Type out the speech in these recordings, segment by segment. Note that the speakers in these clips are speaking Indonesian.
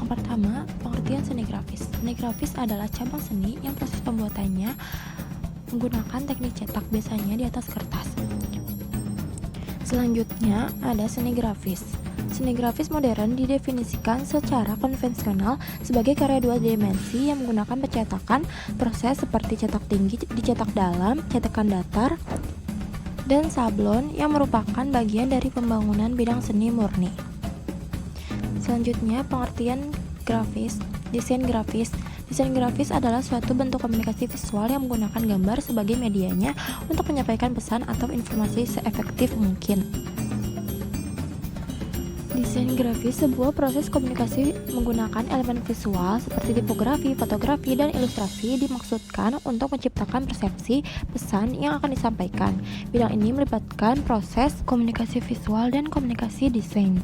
Yang pertama, pengertian seni grafis. Seni grafis adalah cabang seni yang proses pembuatannya menggunakan teknik cetak, biasanya di atas kertas. Selanjutnya, ada seni grafis. Seni grafis modern didefinisikan secara konvensional sebagai karya dua dimensi yang menggunakan pencetakan proses seperti cetak tinggi, dicetak dalam, cetakan datar, dan sablon yang merupakan bagian dari pembangunan bidang seni murni. Selanjutnya, pengertian grafis. Desain grafis. Desain grafis adalah suatu bentuk komunikasi visual yang menggunakan gambar sebagai medianya untuk menyampaikan pesan atau informasi seefektif mungkin. Desain grafis sebuah proses komunikasi menggunakan elemen visual seperti tipografi, fotografi, dan ilustrasi dimaksudkan untuk menciptakan persepsi pesan yang akan disampaikan. Bidang ini melibatkan proses komunikasi visual dan komunikasi desain.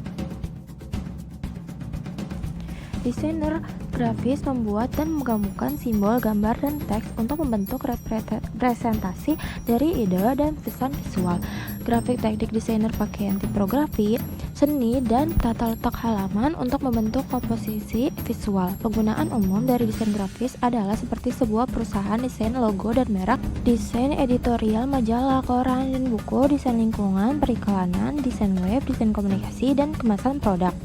Desainer grafis membuat dan menggabungkan simbol, gambar, dan teks untuk membentuk representasi dari ide dan pesan visual. Grafik teknik desainer pakaian, tipografi, seni, dan tata letak halaman untuk membentuk komposisi visual. Penggunaan umum dari desain grafis adalah seperti sebuah perusahaan desain logo dan merek, desain editorial majalah, koran, dan buku, desain lingkungan, periklanan, desain web, desain komunikasi, dan kemasan produk.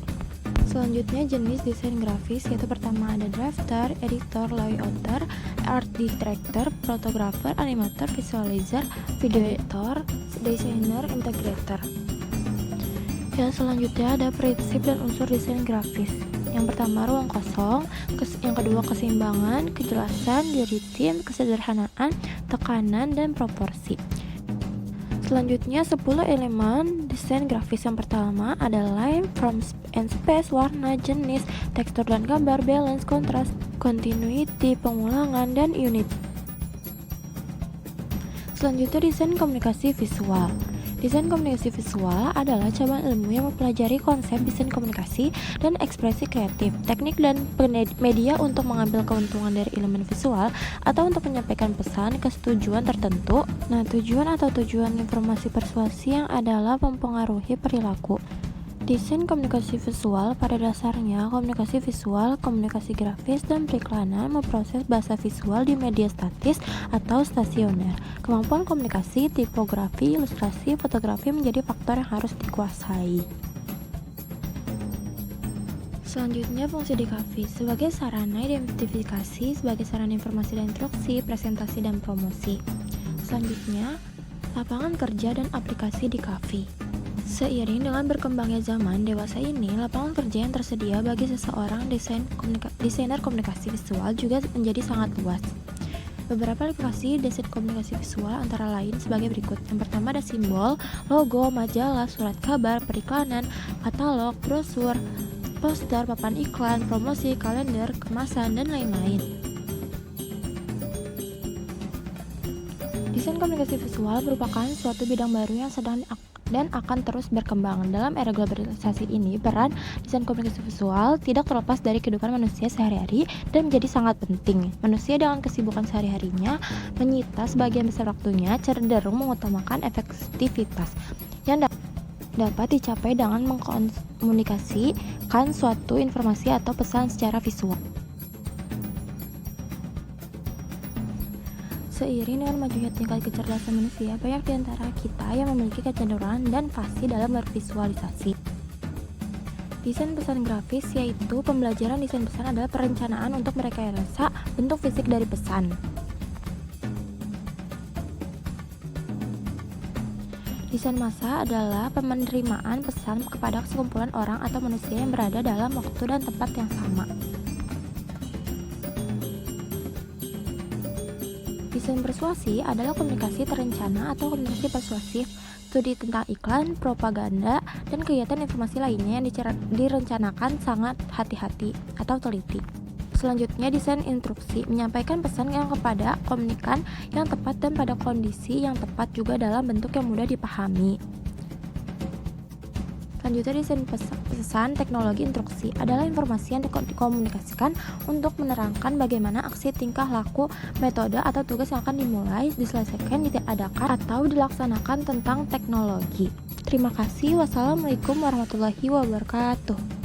Selanjutnya, jenis desain grafis yaitu pertama ada drafter, editor, layouter, art director, photographer, animator, visualizer, video editor, designer, integrator. Yang selanjutnya ada prinsip dan unsur desain grafis. Yang pertama, ruang kosong, yang kedua, keseimbangan, kejelasan, diri tim, kesederhanaan, tekanan, dan proporsi. Selanjutnya, 10 elemen desain grafis. Yang pertama ada line, form and space, warna, jenis, tekstur dan gambar, balance, kontras, continuity, pengulangan, dan unit. Selanjutnya, desain komunikasi visual. Desain komunikasi visual adalah cabang ilmu yang mempelajari konsep desain komunikasi dan ekspresi kreatif, teknik dan media untuk mengambil keuntungan dari elemen visual atau untuk menyampaikan pesan ke tujuan tertentu. Nah, tujuan atau tujuan informasi persuasi yang adalah mempengaruhi perilaku. Desain komunikasi visual pada dasarnya komunikasi visual, komunikasi grafis, dan periklanan memproses bahasa visual di media statis atau stasioner. Kemampuan komunikasi, tipografi, ilustrasi, fotografi menjadi faktor yang harus dikuasai. Selanjutnya, fungsi DKV sebagai sarana identifikasi, sebagai sarana informasi dan instruksi, presentasi, dan promosi. Selanjutnya, lapangan kerja dan aplikasi DKV. Seiring dengan berkembangnya zaman dewasa ini, lapangan kerja yang tersedia bagi seseorang desainer komunikasi visual juga menjadi sangat luas. Beberapa aplikasi desain komunikasi visual antara lain sebagai berikut. Yang pertama ada simbol, logo, majalah, surat kabar, periklanan, katalog, brosur, poster, papan iklan, promosi, kalender, kemasan, dan lain-lain. Desain komunikasi visual merupakan suatu bidang baru yang sedang dan akan terus berkembang. Dalam era globalisasi ini, peran desain komunikasi visual tidak terlepas dari kehidupan manusia sehari-hari dan menjadi sangat penting. Manusia dengan kesibukan sehari-harinya menyita sebagian besar waktunya cenderung mengutamakan efektivitas yang dapat dicapai dengan mengkomunikasikan suatu informasi atau pesan secara visual. Seiring dengan majunya tingkat kecerdasan manusia, banyak di antara kita yang memiliki kecenderungan dan fasih dalam bervisualisasi. Desain pesan grafis, yaitu pembelajaran desain pesan adalah perencanaan untuk merekayasa bentuk fisik dari pesan. Desain massa adalah penerimaan pesan kepada sekumpulan orang atau manusia yang berada dalam waktu dan tempat yang sama. Desain persuasi adalah komunikasi terencana atau komunikasi persuasif, studi tentang iklan, propaganda, dan kegiatan informasi lainnya yang direncanakan sangat hati-hati atau teliti. Selanjutnya, desain instruksi menyampaikan pesan yang kepada komunikan yang tepat dan pada kondisi yang tepat juga dalam bentuk yang mudah dipahami. Selanjutnya, desain pesan teknologi instruksi adalah informasi yang dikomunikasikan untuk menerangkan bagaimana aksi, tingkah laku, metode, atau tugas yang akan dimulai, diselesaikan, diadakan, atau dilaksanakan tentang teknologi. Terima kasih. Wassalamualaikum warahmatullahi wabarakatuh.